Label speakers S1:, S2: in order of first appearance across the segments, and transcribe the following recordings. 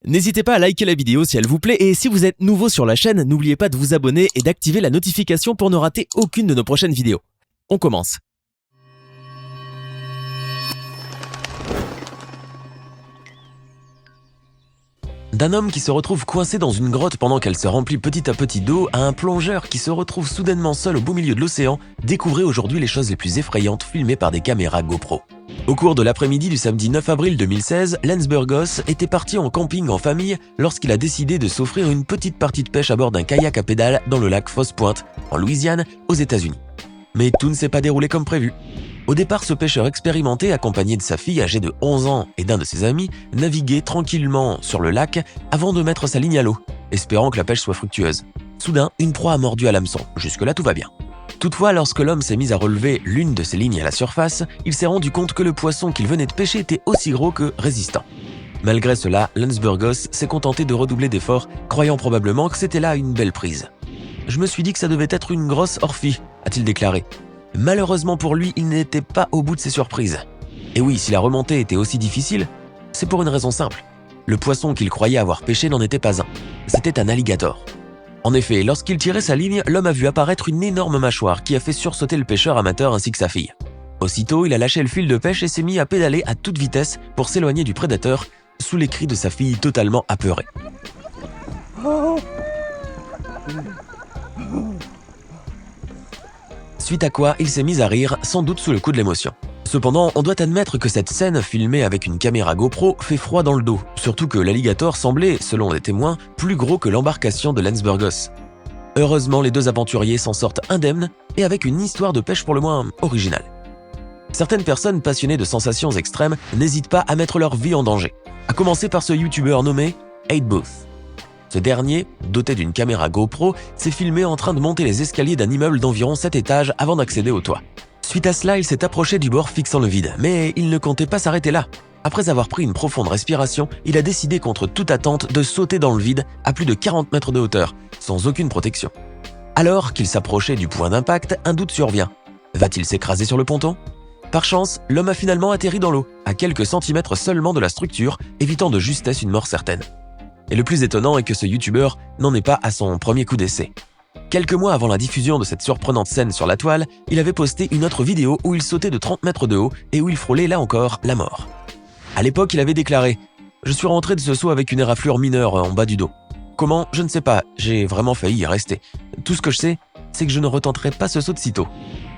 S1: N'hésitez pas à liker la vidéo si elle vous plaît et si vous êtes nouveau sur la chaîne, n'oubliez pas de vous abonner et d'activer la notification pour ne rater aucune de nos prochaines vidéos. On commence. D'un homme qui se retrouve coincé dans une grotte pendant qu'elle se remplit petit à petit d'eau à un plongeur qui se retrouve soudainement seul au beau milieu de l'océan, découvrez aujourd'hui les choses les plus effrayantes filmées par des caméras GoPro. Au cours de l'après-midi du samedi 9 avril 2016, Lance Burgos était parti en camping en famille lorsqu'il a décidé de s'offrir une petite partie de pêche à bord d'un kayak à pédales dans le lac Foss Point, en Louisiane, aux États-Unis. Mais tout ne s'est pas déroulé comme prévu. Au départ, ce pêcheur expérimenté, accompagné de sa fille âgée de 11 ans et d'un de ses amis, naviguait tranquillement sur le lac avant de mettre sa ligne à l'eau, espérant que la pêche soit fructueuse. Soudain, une proie a mordu à l'hameçon. Jusque-là, tout va bien. Toutefois, lorsque l'homme s'est mis à relever l'une de ses lignes à la surface, il s'est rendu compte que le poisson qu'il venait de pêcher était aussi gros que résistant. Malgré cela, Lance Burgos s'est contenté de redoubler d'efforts, croyant probablement que c'était là une belle prise. « Je me suis dit que ça devait être une grosse orphie », a-t-il déclaré. Malheureusement pour lui, il n'était pas au bout de ses surprises. Et oui, si la remontée était aussi difficile, c'est pour une raison simple. Le poisson qu'il croyait avoir pêché n'en était pas un. C'était un alligator. En effet, lorsqu'il tirait sa ligne, l'homme a vu apparaître une énorme mâchoire qui a fait sursauter le pêcheur amateur ainsi que sa fille. Aussitôt, il a lâché le fil de pêche et s'est mis à pédaler à toute vitesse pour s'éloigner du prédateur, sous les cris de sa fille totalement apeurée. Suite à quoi, il s'est mis à rire, sans doute sous le coup de l'émotion. Cependant, on doit admettre que cette scène, filmée avec une caméra GoPro, fait froid dans le dos, surtout que l'alligator semblait, selon les témoins, plus gros que l'embarcation de Lance Burgos. Heureusement, les deux aventuriers s'en sortent indemnes et avec une histoire de pêche pour le moins originale. Certaines personnes passionnées de sensations extrêmes n'hésitent pas à mettre leur vie en danger, à commencer par ce youtubeur nommé 8Booth. Ce dernier, doté d'une caméra GoPro, s'est filmé en train de monter les escaliers d'un immeuble d'environ 7 étages avant d'accéder au toit. Suite à cela, il s'est approché du bord fixant le vide, mais il ne comptait pas s'arrêter là. Après avoir pris une profonde respiration, il a décidé contre toute attente de sauter dans le vide à plus de 40 mètres de hauteur, sans aucune protection. Alors qu'il s'approchait du point d'impact, un doute survient. Va-t-il s'écraser sur le ponton ? Par chance, l'homme a finalement atterri dans l'eau, à quelques centimètres seulement de la structure, évitant de justesse une mort certaine. Et le plus étonnant est que ce youtubeur n'en est pas à son premier coup d'essai. Quelques mois avant la diffusion de cette surprenante scène sur la toile, il avait posté une autre vidéo où il sautait de 30 mètres de haut et où il frôlait là encore la mort. À l'époque, il avait déclaré « Je suis rentré de ce saut avec une éraflure mineure en bas du dos. Comment ? Je ne sais pas, j'ai vraiment failli y rester. Tout ce que je sais, c'est que je ne retenterai pas ce saut de sitôt. »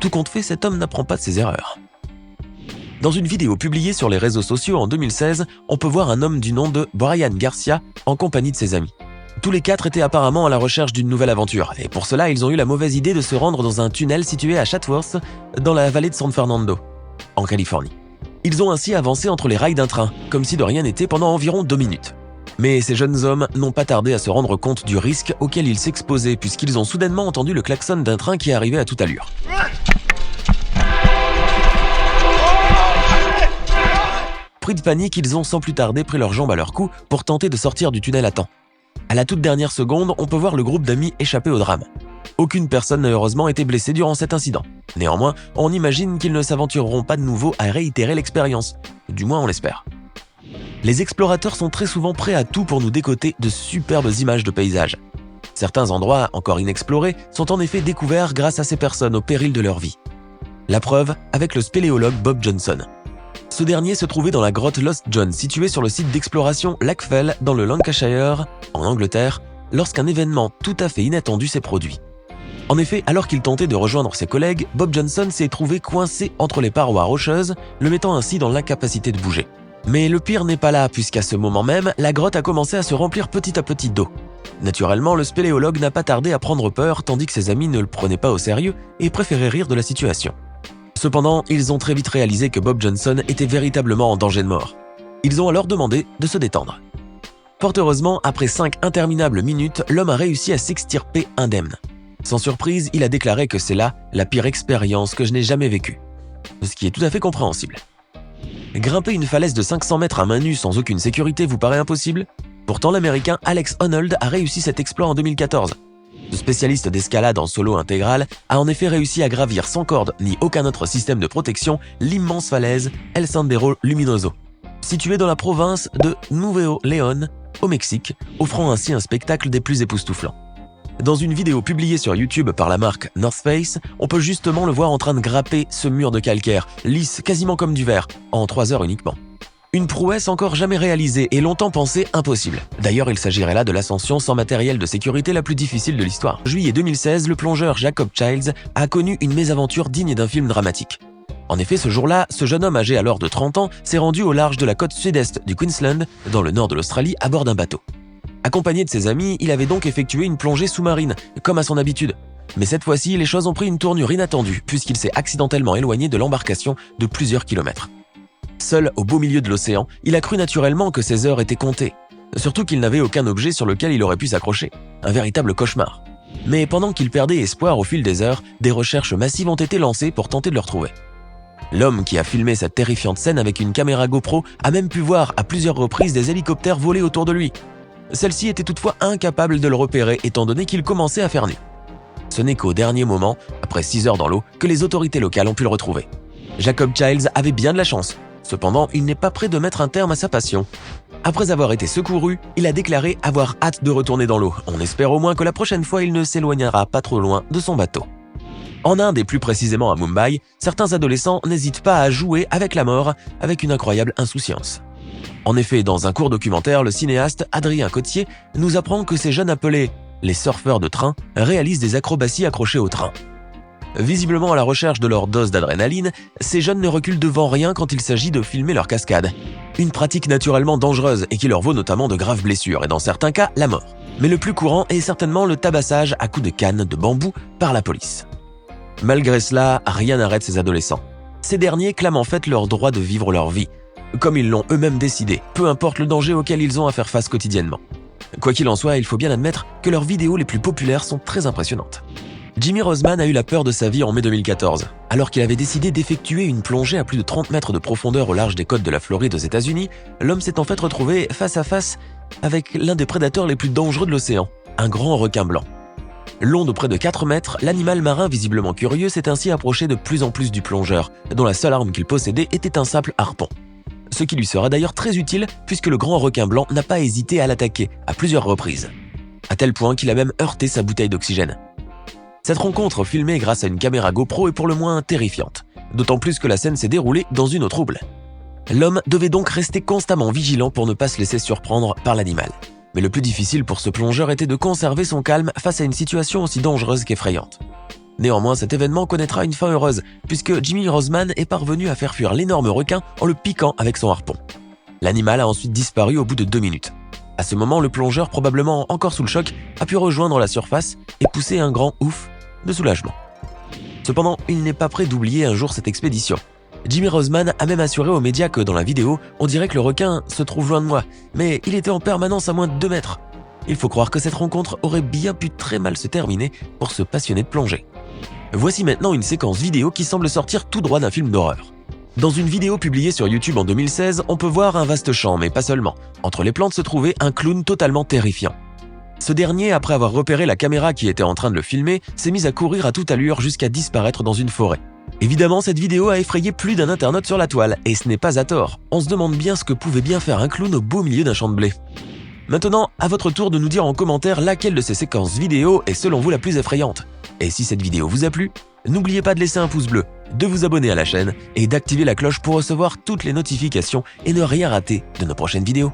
S1: Tout compte fait, cet homme n'apprend pas de ses erreurs. Dans une vidéo publiée sur les réseaux sociaux en 2016, on peut voir un homme du nom de Brian Garcia en compagnie de ses amis. Tous les quatre étaient apparemment à la recherche d'une nouvelle aventure, et pour cela, ils ont eu la mauvaise idée de se rendre dans un tunnel situé à Chatsworth, dans la vallée de San Fernando, en Californie. Ils ont ainsi avancé entre les rails d'un train, comme si de rien n'était pendant environ 2 minutes. Mais ces jeunes hommes n'ont pas tardé à se rendre compte du risque auquel ils s'exposaient, puisqu'ils ont soudainement entendu le klaxon d'un train qui arrivait à toute allure. Pris de panique, ils ont sans plus tarder pris leurs jambes à leur cou pour tenter de sortir du tunnel à temps. À la toute dernière seconde, on peut voir le groupe d'amis échapper au drame. Aucune personne n'a heureusement été blessée durant cet incident. Néanmoins, on imagine qu'ils ne s'aventureront pas de nouveau à réitérer l'expérience. Du moins, on l'espère. Les explorateurs sont très souvent prêts à tout pour nous décoter de superbes images de paysages. Certains endroits, encore inexplorés, sont en effet découverts grâce à ces personnes au péril de leur vie. La preuve avec le spéléologue Bob Johnson. Ce dernier se trouvait dans la grotte Lost John, située sur le site d'exploration Lac Fell, dans le Lancashire, en Angleterre, lorsqu'un événement tout à fait inattendu s'est produit. En effet, alors qu'il tentait de rejoindre ses collègues, Bob Johnson s'est trouvé coincé entre les parois rocheuses, le mettant ainsi dans l'incapacité de bouger. Mais le pire n'est pas là, puisqu'à ce moment même, la grotte a commencé à se remplir petit à petit d'eau. Naturellement, le spéléologue n'a pas tardé à prendre peur, tandis que ses amis ne le prenaient pas au sérieux et préféraient rire de la situation. Cependant, ils ont très vite réalisé que Bob Johnson était véritablement en danger de mort. Ils ont alors demandé de se détendre. Fort heureusement, après 5 interminables minutes, l'homme a réussi à s'extirper indemne. Sans surprise, il a déclaré que c'est là la pire expérience que je n'ai jamais vécue. Ce qui est tout à fait compréhensible. Grimper une falaise de 500 mètres à main nue sans aucune sécurité vous paraît impossible ? Pourtant, l'Américain Alex Honnold a réussi cet exploit en 2014. Ce spécialiste d'escalade en solo intégral a en effet réussi à gravir sans corde ni aucun autre système de protection l'immense falaise El Sendero Luminoso, située dans la province de Nuevo León, au Mexique, offrant ainsi un spectacle des plus époustouflants. Dans une vidéo publiée sur YouTube par la marque North Face, on peut justement le voir en train de grapper ce mur de calcaire, lisse quasiment comme du verre, en 3 heures uniquement. Une prouesse encore jamais réalisée et longtemps pensée impossible. D'ailleurs, il s'agirait là de l'ascension sans matériel de sécurité la plus difficile de l'histoire. En juillet 2016, le plongeur Jacob Childs a connu une mésaventure digne d'un film dramatique. En effet, ce jour-là, ce jeune homme âgé alors de 30 ans s'est rendu au large de la côte sud-est du Queensland, dans le nord de l'Australie, à bord d'un bateau. Accompagné de ses amis, il avait donc effectué une plongée sous-marine, comme à son habitude. Mais cette fois-ci, les choses ont pris une tournure inattendue, puisqu'il s'est accidentellement éloigné de l'embarcation de plusieurs kilomètres. Seul au beau milieu de l'océan, il a cru naturellement que ses heures étaient comptées. Surtout qu'il n'avait aucun objet sur lequel il aurait pu s'accrocher. Un véritable cauchemar. Mais pendant qu'il perdait espoir au fil des heures, des recherches massives ont été lancées pour tenter de le retrouver. L'homme qui a filmé cette terrifiante scène avec une caméra GoPro a même pu voir à plusieurs reprises des hélicoptères voler autour de lui. Celle-ci était toutefois incapable de le repérer étant donné qu'il commençait à faire nuit. Ce n'est qu'au dernier moment, après 6 heures dans l'eau, que les autorités locales ont pu le retrouver. Jacob Childs avait bien de la chance. Cependant, il n'est pas prêt de mettre un terme à sa passion. Après avoir été secouru, il a déclaré avoir hâte de retourner dans l'eau. On espère au moins que la prochaine fois, il ne s'éloignera pas trop loin de son bateau. En Inde et plus précisément à Mumbai, certains adolescents n'hésitent pas à jouer avec la mort avec une incroyable insouciance. En effet, dans un court documentaire, le cinéaste Adrien Cotier nous apprend que ces jeunes appelés les surfeurs de train réalisent des acrobaties accrochés au train. Visiblement à la recherche de leur dose d'adrénaline, ces jeunes ne reculent devant rien quand il s'agit de filmer leur cascade. Une pratique naturellement dangereuse et qui leur vaut notamment de graves blessures et dans certains cas la mort. Mais le plus courant est certainement le tabassage à coups de canne de bambou par la police. Malgré cela, rien n'arrête ces adolescents. Ces derniers clament en fait leur droit de vivre leur vie, comme ils l'ont eux-mêmes décidé, peu importe le danger auquel ils ont à faire face quotidiennement. Quoi qu'il en soit, il faut bien admettre que leurs vidéos les plus populaires sont très impressionnantes. Jimmy Roseman a eu la peur de sa vie en mai 2014. Alors qu'il avait décidé d'effectuer une plongée à plus de 30 mètres de profondeur au large des côtes de la Floride aux États-Unis, l'homme s'est en fait retrouvé face à face avec l'un des prédateurs les plus dangereux de l'océan, un grand requin blanc. Long de près de 4 mètres, l'animal marin visiblement curieux s'est ainsi approché de plus en plus du plongeur, dont la seule arme qu'il possédait était un simple harpon. Ce qui lui sera d'ailleurs très utile puisque le grand requin blanc n'a pas hésité à l'attaquer à plusieurs reprises, à tel point qu'il a même heurté sa bouteille d'oxygène. Cette rencontre filmée grâce à une caméra GoPro est pour le moins terrifiante, d'autant plus que la scène s'est déroulée dans une eau trouble. L'homme devait donc rester constamment vigilant pour ne pas se laisser surprendre par l'animal. Mais le plus difficile pour ce plongeur était de conserver son calme face à une situation aussi dangereuse qu'effrayante. Néanmoins, cet événement connaîtra une fin heureuse, puisque Jimmy Roseman est parvenu à faire fuir l'énorme requin en le piquant avec son harpon. L'animal a ensuite disparu au bout de 2 minutes. À ce moment, le plongeur, probablement encore sous le choc, a pu rejoindre la surface et pousser un grand ouf de soulagement. Cependant, il n'est pas prêt d'oublier un jour cette expédition. Jimmy Roseman a même assuré aux médias que dans la vidéo, on dirait que le requin se trouve loin de moi, mais il était en permanence à moins de 2 mètres. Il faut croire que cette rencontre aurait bien pu très mal se terminer pour ce passionné de plongée. Voici maintenant une séquence vidéo qui semble sortir tout droit d'un film d'horreur. Dans une vidéo publiée sur YouTube en 2016, on peut voir un vaste champ, mais pas seulement. Entre les plantes se trouvait un clown totalement terrifiant. Ce dernier, après avoir repéré la caméra qui était en train de le filmer, s'est mis à courir à toute allure jusqu'à disparaître dans une forêt. Évidemment, cette vidéo a effrayé plus d'un internaute sur la toile, et ce n'est pas à tort. On se demande bien ce que pouvait bien faire un clown au beau milieu d'un champ de blé. Maintenant, à votre tour de nous dire en commentaire laquelle de ces séquences vidéo est selon vous la plus effrayante. Et si cette vidéo vous a plu, n'oubliez pas de laisser un pouce bleu, de vous abonner à la chaîne et d'activer la cloche pour recevoir toutes les notifications et ne rien rater de nos prochaines vidéos.